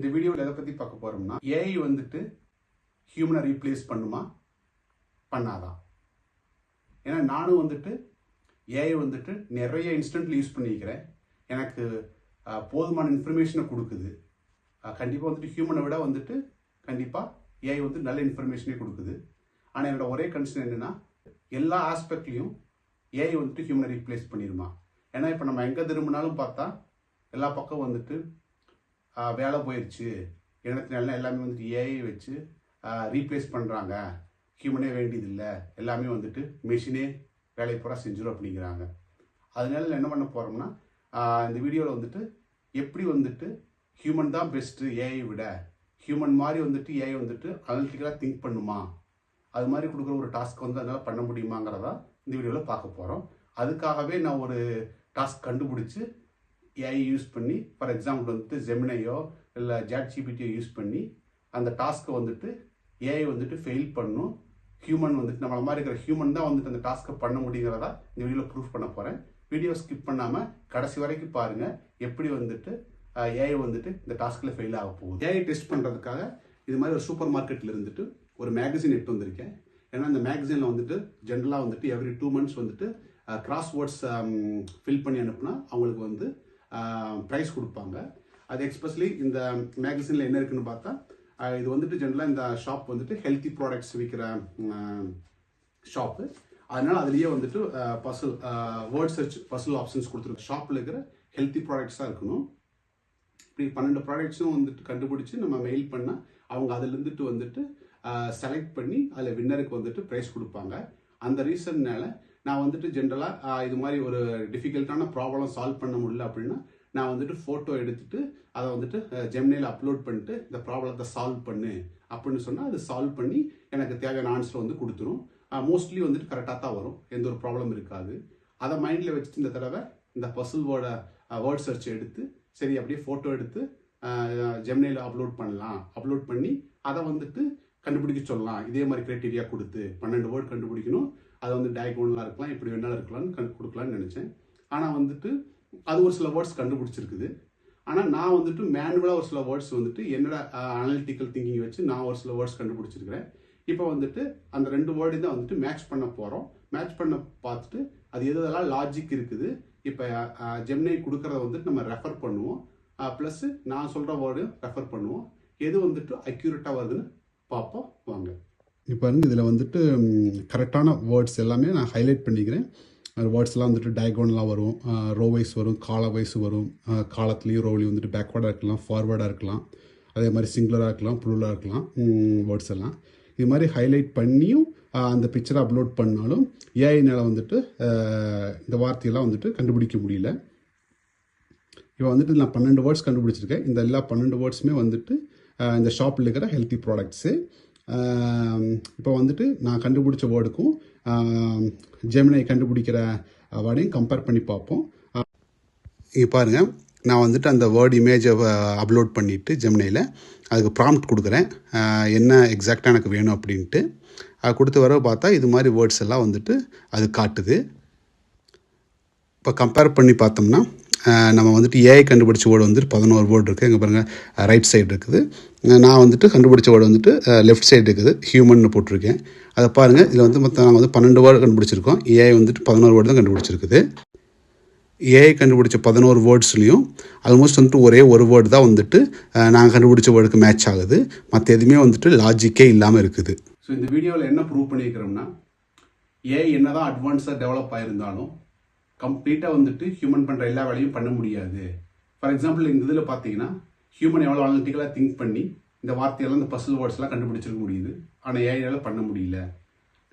இந்த வீடியோவில் எதை பற்றி பார்க்க போகிறோம்னா ஏஐ வந்துட்டு ஹியூமனை ரீப்ளேஸ் பண்ணுமா பண்ணாதா? ஏன்னா நானும் வந்துட்டு ஏஐ வந்துட்டு நிறைய இன்ஸ்டன்ட்ல யூஸ் பண்ணிக்கிறேன். எனக்கு போதுமான இன்ஃபர்மேஷனை கொடுக்குது. கண்டிப்பாக வந்துட்டு ஹியூமனை விட வந்துட்டு கண்டிப்பாக ஏஐ வந்து நல்ல இன்ஃபர்மேஷனே கொடுக்குது. ஆனால் என்னோட ஒரே கன்சர்ன் என்னென்னா எல்லா ஆஸ்பெக்ட்லையும் ஏஐ வந்துட்டு ஹியூமனை ரீப்ளேஸ் பண்ணிடுமா? ஏன்னா இப்போ நம்ம எங்கே திரும்பினாலும் பார்த்தா எல்லா பக்கம் வந்துட்டு வேலை போயிடுச்சு, இடத்துல எல்லாமே வந்துட்டு ஏஐ வச்சு ரீப்ளேஸ் பண்ணுறாங்க, ஹியூமனே வேண்டியதில்லை, எல்லாமே வந்துட்டு மெஷினே வேலையை பூரா செஞ்சிடும் அப்படிங்கிறாங்க. அதனால என்ன பண்ண போகிறோம்னா இந்த வீடியோவில் வந்துட்டு எப்படி வந்துட்டு ஹியூமன் தான் பெஸ்ட்டு ஏஐ விட, ஹியூமன் மாதிரி வந்துட்டு ஏஐ வந்துட்டு அனலிட்டிக்கலாக திங்க் பண்ணுமா, அது மாதிரி கொடுக்குற ஒரு டாஸ்க் வந்து அதனால் பண்ண முடியுமாங்கிறதா இந்த வீடியோவில் பார்க்க போகிறோம். அதுக்காகவே நான் ஒரு டாஸ்க் கண்டுபிடிச்சி ஏஐ யூஸ் பண்ணி, ஃபார் எக்ஸாம்பிள் வந்துட்டு ஜெமினையோ இல்லை ChatGPT யூஸ் பண்ணி அந்த டாஸ்க்கை வந்துட்டு ஏஐ வந்துட்டு ஃபெயில் பண்ணும், ஹியூமன் வந்துட்டு நம்மள மாதிரி இருக்கிற ஹியூமன் தான் வந்துட்டு அந்த டாஸ்க்கை பண்ண முடியுங்கிறதா இந்த வீடியோவில் ப்ரூஃப் பண்ண போகிறேன். வீடியோ ஸ்கிப் பண்ணாமல் கடைசி வரைக்கும் பாருங்கள் எப்படி வந்துட்டு ஏஐ வந்துட்டு இந்த டாஸ்கில் ஃபெயில் ஆக போகுது. ஏஐ டெஸ்ட் பண்ணுறதுக்காக இது மாதிரி ஒரு சூப்பர் மார்க்கெட்டில் இருந்துட்டு ஒரு மேகசின் எடுத்து வந்திருக்கேன். ஏன்னா இந்த மேகசினில் வந்துட்டு ஜென்ரலாக வந்துட்டு எவ்ரி 2 months வந்துட்டு கிராஸ் வேர்ட்ஸ் ஃபில் பண்ணி அனுப்புனா அவங்களுக்கு வந்து ப்ரைஸ் கொடுப்பாங்க. அது எக்ஸ்பெஷலி இந்த மேகசினில் என்ன இருக்குன்னு பார்த்தா இது வந்துட்டு ஜென்ரலாக இந்த ஷாப் வந்துட்டு ஹெல்த்தி ப்ராடக்ட்ஸ் விற்கிற ஷாப்பு. அதனால அதுலேயே வந்துட்டு puzzle word search puzzle options கொடுத்துருக்கு. ஷாப்பில் இருக்கிற ஹெல்த்தி ப்ராடக்ட்ஸாக இருக்கணும். இப்படி 12 ப்ராடக்ட்ஸும் வந்துட்டு கண்டுபிடிச்சி நம்ம மெயில் பண்ணால் அவங்க அதுலேருந்துட்டு வந்துட்டு செலக்ட் பண்ணி அதில் வின்னருக்கு வந்துட்டு ப்ரைஸ் கொடுப்பாங்க. அந்த ரீசன்னால நான் வந்துட்டு ஜென்ரலாக இது மாதிரி ஒரு டிஃபிகல்ட்டான ப்ராப்ளம் சால்வ் பண்ண முடியல அப்படின்னா நான் வந்துட்டு ஃபோட்டோ எடுத்துட்டு அதை வந்துட்டு ஜெமினியில் அப்லோட் பண்ணிட்டு இந்த ப்ராப்ளத்தை சால்வ் பண்ணு அப்படின்னு சொன்னால் அது சால்வ் பண்ணி எனக்கு தேவையான ஆன்சர் வந்து கொடுத்துரும். மோஸ்ட்லி வந்துட்டு கரெக்டாக தான் வரும், எந்த ஒரு ப்ராப்ளம் இருக்காது. அதை மைண்டில் வச்சுட்டு இந்த தடவை இந்த பசில்வோட வேர்ட் சர்ச் எடுத்து சரி அப்படியே ஃபோட்டோ எடுத்து ஜெமினியில் அப்லோட் பண்ணி அதை வந்துட்டு கண்டுபிடிக்க சொல்லலாம். இதே மாதிரி க்ரைட்டீரியா கொடுத்து 12 வேர்ட் கண்டுபிடிக்கணும், அதை வந்து டயகோனலாக இருக்கலாம், இப்படி வேணாலும் இருக்கலாம்னு கொடுக்கலான்னு நினச்சேன். ஆனால் வந்துட்டு அது ஒரு சில வேர்ட்ஸ் கண்டுபிடிச்சிருக்குது. ஆனால் நான் வந்துட்டு மேனுவலாக ஒரு சில வேர்ட்ஸ் வந்துட்டு என்னோட அனலிட்டிக்கல் திங்கிங் வச்சு நான் ஒரு சில வேர்ட்ஸ் கண்டுபிடிச்சிருக்கிறேன். இப்போ வந்துட்டு அந்த 2 வேர்டையும் தான் வந்துட்டு மேட்ச் பண்ண போகிறோம். மேட்ச் பண்ண பார்த்துட்டு அது எதெல்லாம் லாஜிக் இருக்குது, இப்போ ஜெமினை கொடுக்குறத வந்துட்டு நம்ம ரெஃபர் பண்ணுவோம், ப்ளஸ் நான் சொல்கிற வேர்டு ரெஃபர் பண்ணுவோம், எது வந்துட்டு அக்யூரேட்டாக வருதுன்னு பார்ப்போம் வாங்க. இப்போ இதில் வந்துட்டு கரெக்டான வேர்ட்ஸ் எல்லாமே நான் ஹைலைட் பண்ணிக்கிறேன். வேர்ட்ஸ்லாம் வந்துட்டு டயகோனலாக வரும், ரோ வைஸ் வரும், கால வைஸ் வரும். காலத்துலேயும் ரோலையும் வந்துட்டு பேக்வேர்டாக இருக்கலாம், ஃபார்வேர்டாக இருக்கலாம், அதே மாதிரி சிங்குலராக இருக்கலாம், ப்ளூலாக இருக்கலாம். வேர்ட்ஸ் எல்லாம் இது மாதிரி ஹைலைட் பண்ணியும் அந்த பிக்சரை அப்லோட் பண்ணாலும் ஏஐனால் வந்துட்டு இந்த வார்த்தையெல்லாம் வந்துட்டு கண்டுபிடிக்க முடியல. இப்போ வந்துட்டு நான் 12 வேர்ட்ஸ் கண்டுபிடிச்சிருக்கேன். இந்த எல்லா 12 வேர்ட்ஸுமே வந்துட்டு இந்த ஷாப்பில் இருக்கிற ஹெல்த்தி ப்ராடக்ட்ஸு. இப்போ வந்துட்டு நான் கண்டுபிடிச்ச வேர்டுக்கும் ஜெமினை கண்டுபிடிக்கிற வேர்டையும் கம்பேர் பண்ணி பார்ப்போம். இங்கே பாருங்கள், நான் வந்துட்டு அந்த வேர்டு இமேஜை அப்லோட் பண்ணிவிட்டு ஜெமினையில் அதுக்கு ப்ராம்ப்ட் கொடுக்குறேன், என்ன எக்ஸாக்டாக எனக்கு வேணும் அப்படின்ட்டு. அது கொடுத்து வர பார்த்தா இது மாதிரி வேர்ட்ஸ் எல்லாம் வந்துட்டு அது காட்டுது. இப்போ கம்பேர் பண்ணி பார்த்தோம்னா நம்ம வந்துட்டு ஏஐ கண்டுபிடிச்ச வேர்டு வந்துட்டு 11 வேர்டு இருக்குது. இங்கே பாருங்கள் ரைட் சைடு இருக்குது. நான் வந்துட்டு கண்டுபிடிச்ச வேர்டு வந்துட்டு லெஃப்ட் சைடு இருக்குது, ஹியூமன் போட்டிருக்கேன். அதை பாருங்கள், இதில் வந்து மொத்தம் நாங்கள் வந்து 12 வேர்டு கண்டுபிடிச்சிருக்கோம். ஏஐ வந்துட்டு 11 வேர்டு தான் கண்டுபிடிச்சிருக்குது. ஏஐ கண்டுபிடிச்ச 11 வேர்ட்ஸ்லையும் ஆல்மோஸ்ட் வந்துட்டு ஒரே ஒரு வேர்டு தான் வந்துட்டு நாங்கள் கண்டுபிடிச்ச வேர்டுக்கு மேட்ச் ஆகுது. மற்ற எதுவுமே வந்துட்டு லாஜிக்கே இல்லாமல் இருக்குது. ஸோ இந்த வீடியோவில் என்ன ப்ரூவ் பண்ணியிருக்கிறோம்னா ஏஐ என்னதான் அட்வான்ஸாக டெவலப் ஆகிருந்தாலும் கம்ப்ளீட்டாக வந்துட்டு ஹியூமன் பண்ணுற எல்லா வேலையும் பண்ண முடியாது. ஃபார் எக்ஸாம்பிள் இந்த இதில் பார்த்தீங்கன்னா ஹியூமன் எவ்வளோ அனலிட்டிக்கலாக திங்க் பண்ணி இந்த வார்த்தையெல்லாம் இந்த பசில் வேர்ட்ஸ்லாம் கண்டுபிடிச்சிருக்க முடியுது, ஆனால் ஏஐயால் பண்ண முடியல.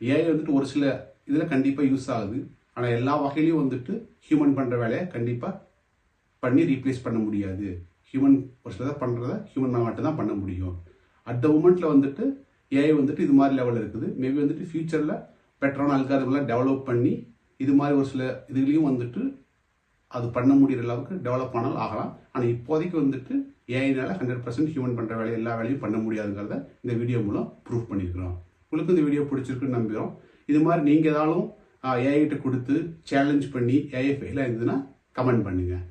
ஏஐ வந்துட்டு ஒரு சில இதில் கண்டிப்பாக யூஸ் ஆகுது, ஆனால் எல்லா வகையிலையும் வந்துட்டு ஹியூமன் பண்ணுற வேலையை கண்டிப்பாக பண்ணி ரீப்ளேஸ் பண்ண முடியாது. ஹியூமன் ஒரு சிலதை பண்ணுறத ஹியூமன் மட்டும் தான் பண்ண முடியும். அட் த மூமெண்ட்டில் வந்துட்டு ஏஐ வந்துட்டு இது மாதிரி லெவலில் இருக்குது. மேபி வந்துட்டு ஃபியூச்சரில் பெட்டரான அல்காரிதம்லாம் டெவலப் பண்ணி இது மாதிரி ஒரு சில இதுலேயும் வந்துட்டு அது பண்ண முடிகிற அளவுக்கு டெவலப் ஆனாலும் ஆகலாம். ஆனால் இப்போதைக்கு வந்துட்டு ஏஐனால 100% ஹியூமன் பண்ணுற வேலையை எல்லா வேலையும் பண்ண முடியாதுங்கிறத இந்த வீடியோ மூலம் ப்ரூவ் பண்ணியிருக்கிறோம். உங்களுக்கு இந்த வீடியோ பிடிச்சிருக்குன்னு நம்புகிறோம். இது மாதிரி நீங்கள் ஏதாலும் ஏஐ கிட்ட கொடுத்து சேலஞ்ச் பண்ணி ஏஐ ஃபெயில் ஆயிருந்ததுன்னா கமெண்ட் பண்ணுங்கள்.